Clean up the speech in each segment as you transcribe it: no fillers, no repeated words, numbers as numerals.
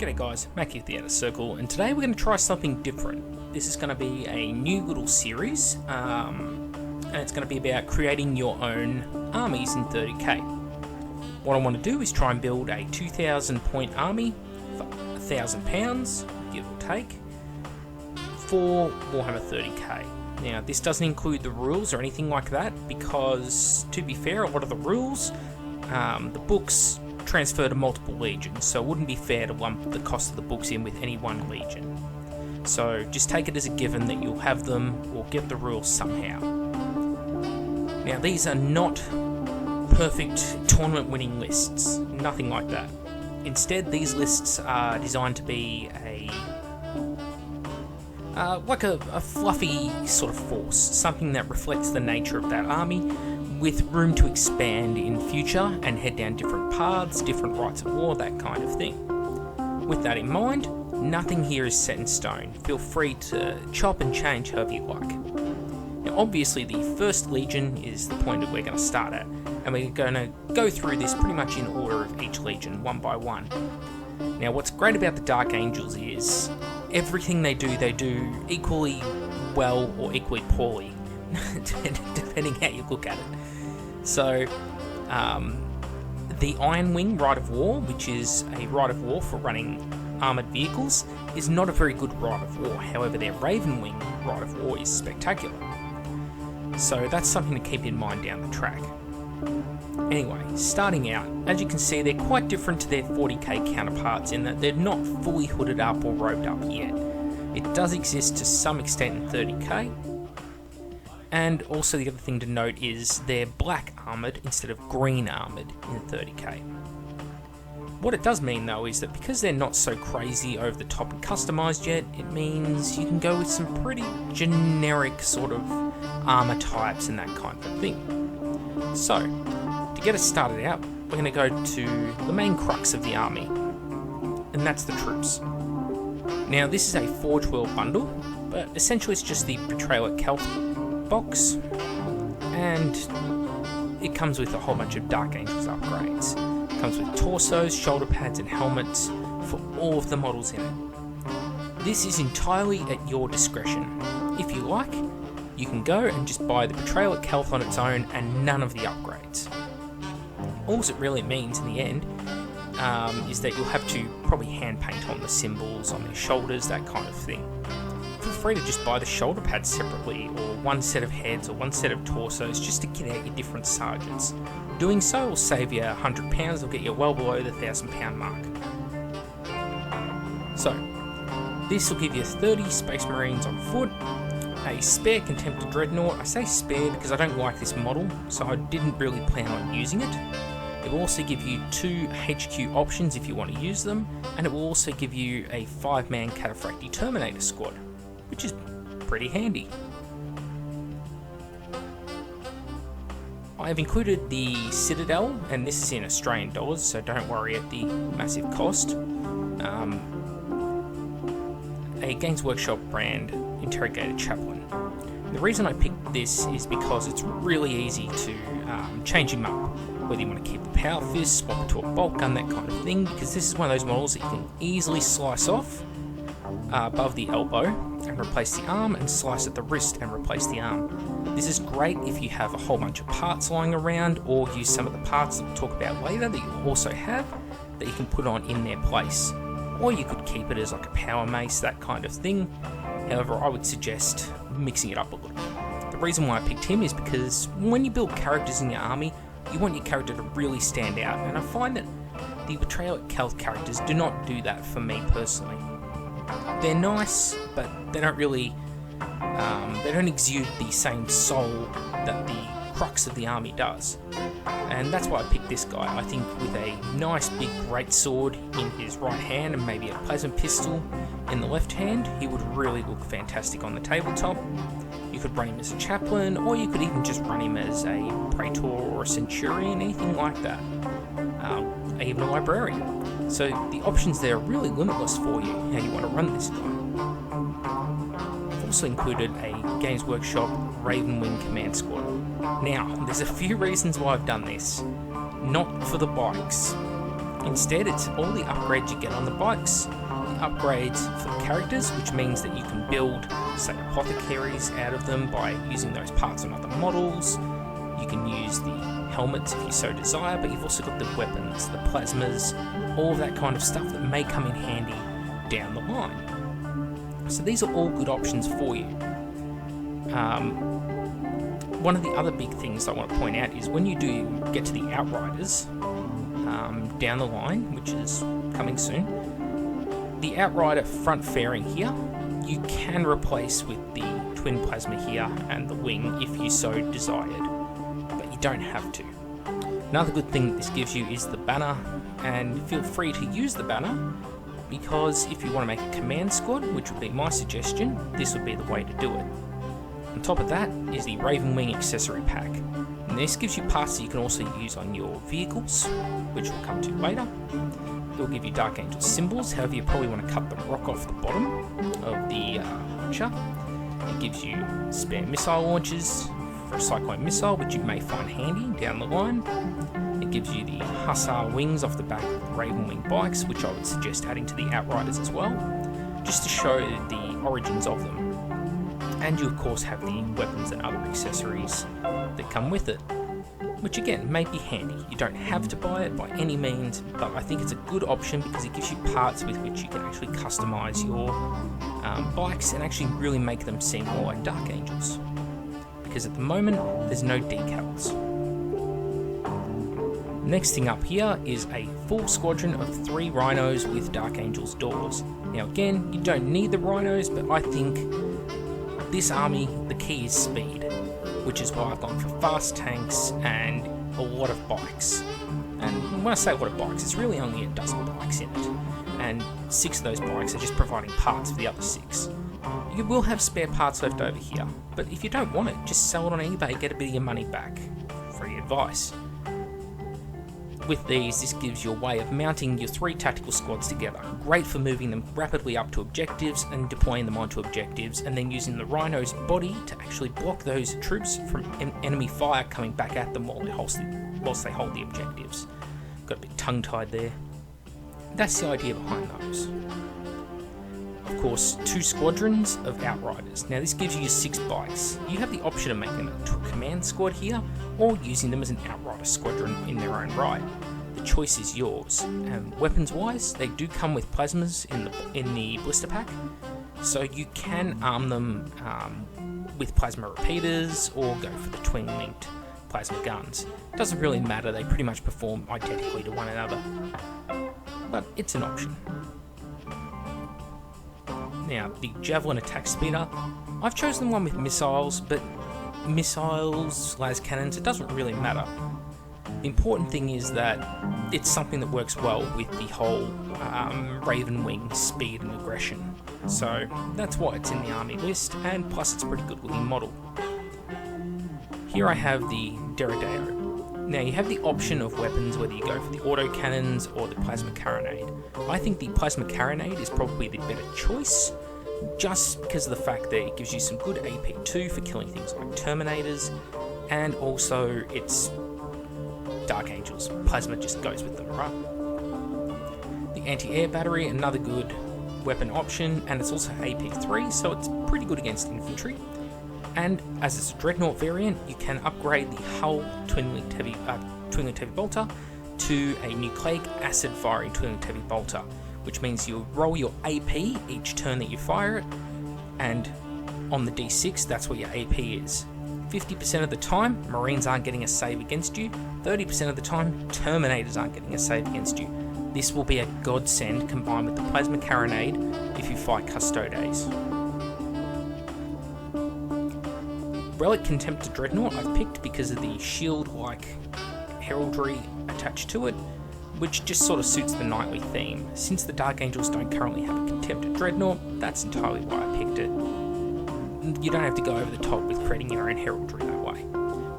G'day guys, Mac here at the Outer Circle, and today we're going to try something different. This is going to be a new little series, and it's going to be about creating your own armies in 30k. What I want to do is try and build a 2,000 point army for £1,000, give or take, for Warhammer 30k. Now, this doesn't include the rules or anything like that, because, to be fair, a lot of the rules, the books transfer to multiple legions, so it wouldn't be fair to lump the cost of the books in with any one legion. So just take it as a given that you'll have them or get the rules somehow. Now, these are not perfect tournament winning lists, nothing like that. Instead, these lists are designed to be like a fluffy sort of force, something that reflects the nature of that army, with room to expand in future and head down different paths, different rites of war, that kind of thing. With that in mind, nothing here is set in stone. Feel free to chop and change however you like. Now, obviously, the first legion is the point that we're going to start at, and we're going to go through this pretty much in order of each legion, one by one. Now, what's great about the Dark Angels is everything they do equally well or equally poorly, depending how you look at it. So, the Iron Wing Rite of War, which is a Rite of War for running armoured vehicles, is not a very good Rite of War. However, their Raven Wing Rite of War is spectacular. So that's something to keep in mind down the track. Anyway, starting out, as you can see, they're quite different to their 40k counterparts in that they're not fully hooded up or robed up yet. It does exist to some extent in 30k. And also the other thing to note is they're black armoured instead of green armoured in 30k. What it does mean though is that because they're not so crazy over the top and customised yet, it means you can go with some pretty generic sort of armour types and that kind of thing. So, to get us started out, we're going to go to the main crux of the army, and that's the troops. Now, this is a Forgewell Bundle, but essentially it's just the Betrayal at Kelth box, and it comes with a whole bunch of Dark Angels upgrades. It comes with torsos, shoulder pads and helmets for all of the models in it. This is entirely at your discretion. If you like, you can go and just buy the Betrayal at Kelth on its own and none of the upgrades. All it really means in the end is that you'll have to probably hand paint on the symbols, on their shoulders, that kind of thing. Feel free to just buy the shoulder pads separately, or one set of heads or one set of torsos, just to get out your different sergeants. Doing so will save you £100, it'll get you well below the £1,000 mark. So, this will give you 30 Space Marines on foot, a spare Contemptor Dreadnought. I say spare because I don't like this model, so I didn't really plan on using it. It will also give you 2 HQ options if you want to use them, and it will also give you a 5-man Cataphractii Terminator squad, which is pretty handy. I have included the Citadel, and this is in Australian dollars, so don't worry at the massive cost. A Games Workshop brand Interrogator Chaplain. The reason I picked this is because it's really easy to change him up, whether you want to keep the Power Fist, swap it to a bolt gun, that kind of thing, because this is one of those models that you can easily slice off above the elbow and replace the arm, and slice at the wrist and replace the arm. This is great if you have a whole bunch of parts lying around, or use some of the parts that we'll talk about later that you also have that you can put on in their place. Or you could keep it as like a power mace, that kind of thing. However, I would suggest mixing it up a little bit. The reason why I picked him is because when you build characters in your army, you want your character to really stand out, and I find that the Betrayal at Kelth characters do not do that for me personally. They're nice, but they don't really, they don't exude the same soul that the crux of the army does. And that's why I picked this guy. I think with a nice big greatsword in his right hand and maybe a plasma pistol in the left hand, he would really look fantastic on the tabletop. You could run him as a chaplain, or you could even just run him as a praetor or a centurion, anything like that. Even a librarian. So the options there are really limitless for you, how you want to run this guy. I've also included a Games Workshop Raven Wing Command Squad. Now, there's a few reasons why I've done this. Not for the bikes. Instead, it's all the upgrades you get on the bikes. The upgrades for the characters, which means that you can build, say, apothecaries out of them by using those parts on other models. You can use the helmets if you so desire, but you've also got the weapons, the plasmas, all of that kind of stuff that may come in handy down the line. So these are all good options for you. One of the other big things I want to point out is when you do get to the Outriders down the line, which is coming soon, the Outrider front fairing here, you can replace with the twin plasma here and the wing if you so desired, but you don't have to. Another good thing that this gives you is the banner, and feel free to use the banner, because if you want to make a command squad, which would be my suggestion, this would be the way to do it. On top of that is the Raven Wing accessory pack. And this gives you parts that you can also use on your vehicles, which we'll come to later. It will give you Dark Angel symbols, however you probably want to cut the rock off the bottom of the launcher. It gives you spare missile launchers for a Cyclone missile, which you may find handy down the line. It gives you the Hussar wings off the back of the Raven Wing bikes, which I would suggest adding to the Outriders as well, just to show the origins of them. And you of course have the weapons and other accessories that come with it, which again may be handy. You don't have to buy it by any means, but I think it's a good option because it gives you parts with which you can actually customize your bikes and actually really make them seem more like Dark Angels. Because at the moment there's no decals. Next thing up here is a full squadron of 3 Rhinos with Dark Angels doors. Now again, you don't need the Rhinos, but I think this army, the key is speed, which is why I've gone for fast tanks and a lot of bikes. And when I say a lot of bikes, it's really only a dozen bikes in it, and 6 of those bikes are just providing parts for the other 6. You will have spare parts left over here, but if you don't want it, just sell it on eBay, get a bit of your money back. Free advice. With these, this gives you a way of mounting your 3 tactical squads together. Great for moving them rapidly up to objectives and deploying them onto objectives, and then using the Rhino's body to actually block those troops from enemy fire coming back at them whilst they hold the objectives. Got a bit tongue-tied there. That's the idea behind those. Of course, 2 squadrons of Outriders. Now this gives you your 6 bikes. You have the option of making them into a command squad here, or using them as an Outrider squadron in their own right. The choice is yours. Weapons-wise, they do come with plasmas in the blister pack, so you can arm them with plasma repeaters or go for the twin-linked plasma guns. Doesn't really matter, they pretty much perform identically to one another, but it's an option. Now, the Javelin attack speeder, I've chosen one with missiles, but missiles, las cannons, it doesn't really matter. The important thing is that it's something that works well with the whole Raven Wing speed and aggression. So that's why it's in the army list, and plus it's a pretty good looking model. Here I have the Derrideo. Now you have the option of weapons whether you go for the autocannons or the plasma carronade. I think the plasma carronade is probably the better choice, just because of the fact that it gives you some good AP2 for killing things like Terminators, and also it's Dark Angels. Plasma just goes with them, right? The anti-air battery, another good weapon option, and it's also AP3, so it's pretty good against infantry. And as it's a Dreadnought variant, you can upgrade the hull twin-linked heavy bolter to a nucleic acid firing twin-linked heavy bolter, which means you'll roll your AP each turn that you fire it, and on the D6, that's what your AP is. 50% of the time, Marines aren't getting a save against you. 30% of the time, Terminators aren't getting a save against you. This will be a godsend combined with the plasma carronade if you fight Custodes. Relic Contemptor Dreadnought I've picked because of the shield-like heraldry attached to it, which just sort of suits the knightly theme. Since the Dark Angels don't currently have a Contemptor Dreadnought, that's entirely why I picked it. You don't have to go over the top with creating your own heraldry that way.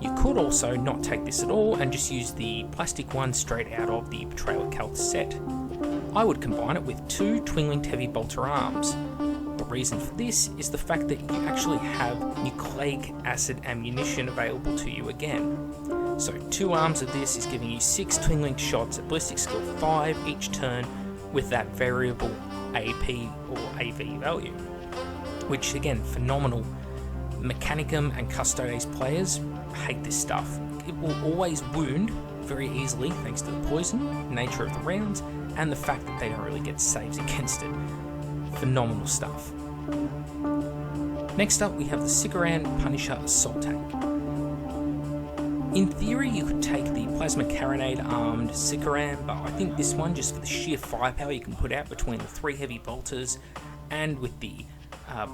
You could also not take this at all and just use the plastic one straight out of the Betrayal of Kelth set. I would combine it with 2 twin-linked heavy bolter arms. The reason for this is the fact that you actually have nucleic acid ammunition available to you again. So 2 arms of this is giving you 6 twin link shots at ballistic skill 5 each turn with that variable AP or AV value, which again, phenomenal. Mechanicum and Custodes players hate this stuff. It will always wound very easily thanks to the poison nature of the rounds and the fact that they don't really get saves against it. Phenomenal stuff. Next up we have the Sikaran Punisher Assault Tank. In theory you could take the Plasma Carronade armed Sikaran, but I think this one, just for the sheer firepower you can put out between the 3 heavy bolters and with the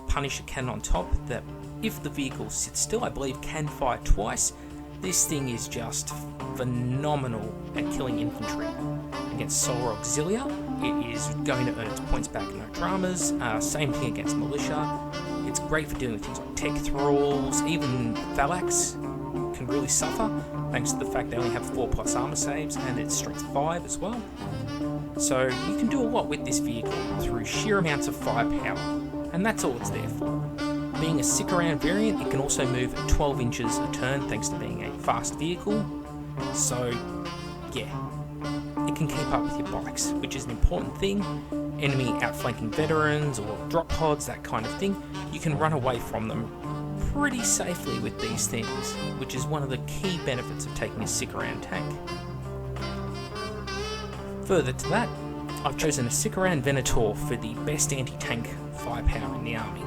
Punisher cannon on top, that if the vehicle sits still, I believe can fire twice. This thing is just phenomenal at killing infantry. Against Solar Auxilia, it is going to earn its points back, no dramas. Same thing against Militia. It's great for dealing with things like tech thralls, even Thalax can really suffer, thanks to the fact they only have 4+ armor saves and it's strength 5 as well. So you can do a lot with this vehicle through sheer amounts of firepower, and that's all it's there for. Being a Sikaran variant, it can also move at 12 inches a turn thanks to being a fast vehicle. So yeah, it can keep up with your bikes, which is an important thing. Enemy outflanking veterans or drop pods, that kind of thing, you can run away from them pretty safely with these things, which is one of the key benefits of taking a Sikaran tank. Further to that, I've chosen a Sikaran Venator for the best anti-tank firepower in the army.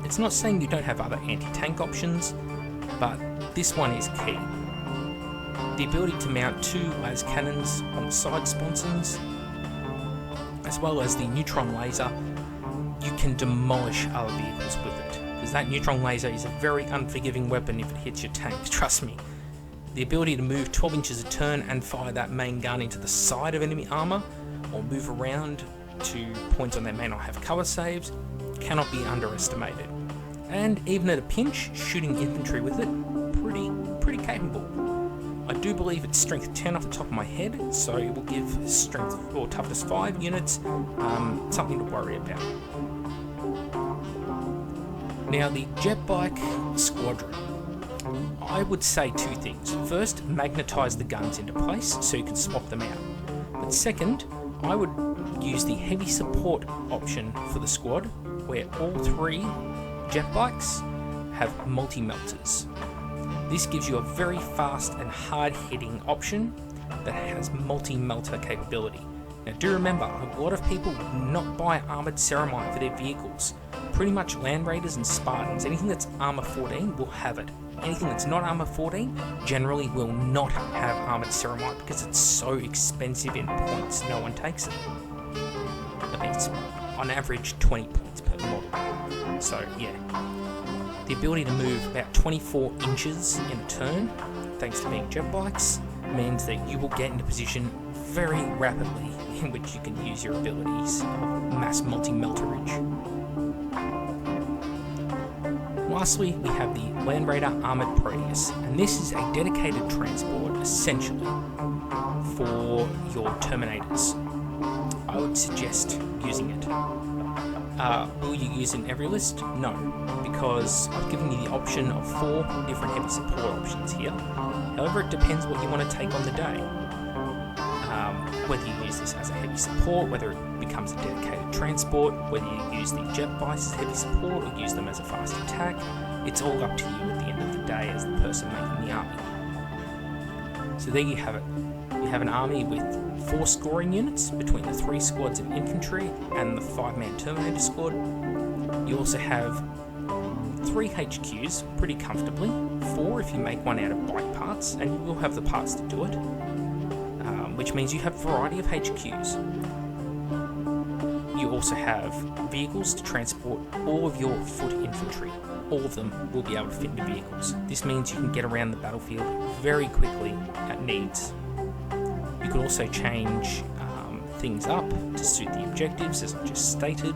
It's not saying you don't have other anti-tank options, but this one is key. The ability to mount 2 las cannons on the side sponsons, as well as the neutron laser, you can demolish other vehicles with it, because that neutron laser is a very unforgiving weapon if it hits your tank, trust me. The ability to move 12 inches a turn and fire that main gun into the side of enemy armour, or move around to points on they may not have cover saves, cannot be underestimated. And even at a pinch, shooting infantry with it, pretty capable. I do believe it's strength 10 off the top of my head, so it will give strength or toughness 5 units something to worry about. Now the Jetbike Squadron. I would say 2 things. First, magnetise the guns into place so you can swap them out. But second, I would use the heavy support option for the squad, where all 3 Jetbikes have multi-melters. This gives you a very fast and hard-hitting option that has multi-melter capability. Now do remember, a lot of people will not buy Armoured Ceramite for their vehicles. Pretty much Land Raiders and Spartans, anything that's Armour 14 will have it. Anything that's not Armour 14 generally will not have Armoured Ceramite because it's so expensive in points, no one takes it. I think it's on average 20 points per model. So yeah. The ability to move about 24 inches in a turn, thanks to being Jetbikes, means that you will get into position very rapidly in which you can use your abilities of mass multi-melterage. Lastly, we have the Land Raider Armoured Proteus, and this is a dedicated transport essentially for your Terminators. I would suggest using it. Will you use it in every list? No, because I've given you the option of 4 different heavy support options here. However, it depends what you want to take on the day. Whether you use this as a heavy support, whether it becomes a dedicated transport, whether you use the Jetbikes as heavy support or use them as a fast attack, it's all up to you at the end of the day as the person making the army. So there you have it. You have an army with 4 scoring units between the 3 squads of infantry and the 5-man Terminator squad. You also have 3 HQs pretty comfortably, 4 if you make one out of bike parts, and you will have the parts to do it, which means you have a variety of HQs. You also have vehicles to transport all of your foot infantry. All of them will be able to fit into vehicles. This means you can get around the battlefield very quickly at needs. You can also change things up to suit the objectives, as I just stated,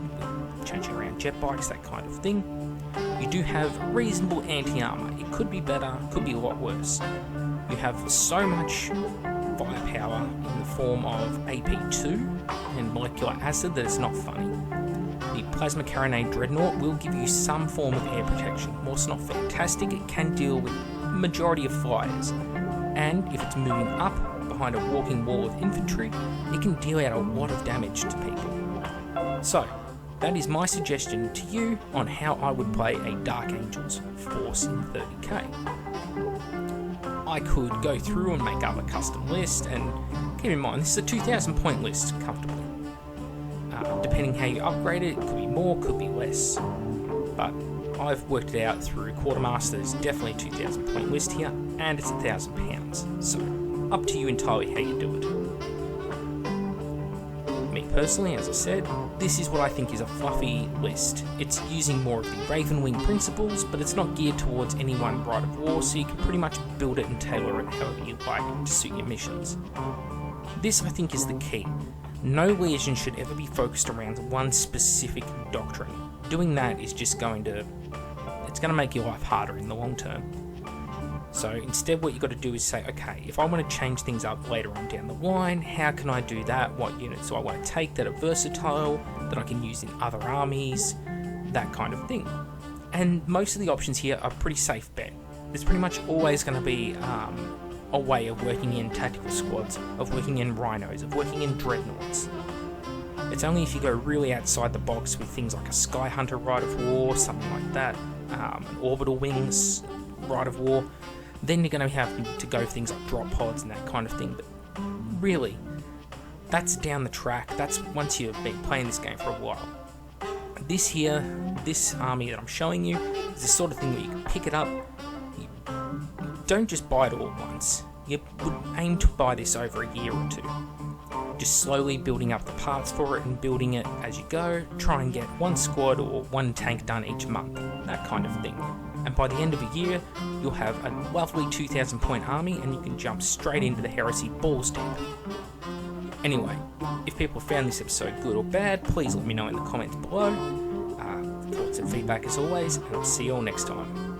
changing around Jetbikes, that kind of thing. You do have reasonable anti-armor. It could be better, could be a lot worse. You have so much firepower in the form of AP2 and molecular acid that it's not funny. The Plasma Carronade Dreadnought will give you some form of air protection. Whilst not fantastic, it can deal with majority of flyers. and if it's moving up behind a walking wall of infantry, it can deal out a lot of damage to people. So, that is my suggestion to you on how I would play a Dark Angels force in 30k. I could go through and make up a custom list, and keep in mind this is a 2,000 point list comfortably. Depending how you upgrade it, it could be more, could be less. But I've worked it out through Quartermaster's definitely a 2,000 point list here, and it's £1,000. So up to you entirely how you do it. Me personally, as I said, this is what I think is a fluffy list. It's using more of the Raven Wing principles, but it's not geared towards any one Rite of War, so you can pretty much build it and tailor it however you like to suit your missions. This, I think, is the key. No Legion should ever be focused around one specific doctrine. Doing that is just going to make your life harder in the long term. So instead what you've got to do is say, okay, if I want to change things up later on down the line, how can I do that? What units do I want to take that are versatile, that I can use in other armies, that kind of thing. And most of the options here are pretty safe bet. There's pretty much always going to be a way of working in tactical squads, of working in Rhinos, of working in Dreadnoughts. It's only if you go really outside the box with things like a Sky Hunter Rite of War, something like that, an Orbital Wings Rite of War, then you're going to have to go things like drop pods and that kind of thing. But really, that's down the track. That's once you've been playing this game for a while. This here, this army that I'm showing you, is the sort of thing where you can pick it up. You don't just buy it all at once. You would aim to buy this over a year or two. Just slowly building up the parts for it and building it as you go. Try and get one squad or one tank done each month, that kind of thing. And by the end of a year, you'll have a lovely 2,000 point army and you can jump straight into the Heresy balls deep. Anyway, if people found this episode good or bad, please let me know in the comments below. Thoughts and feedback as always, and I'll see you all next time.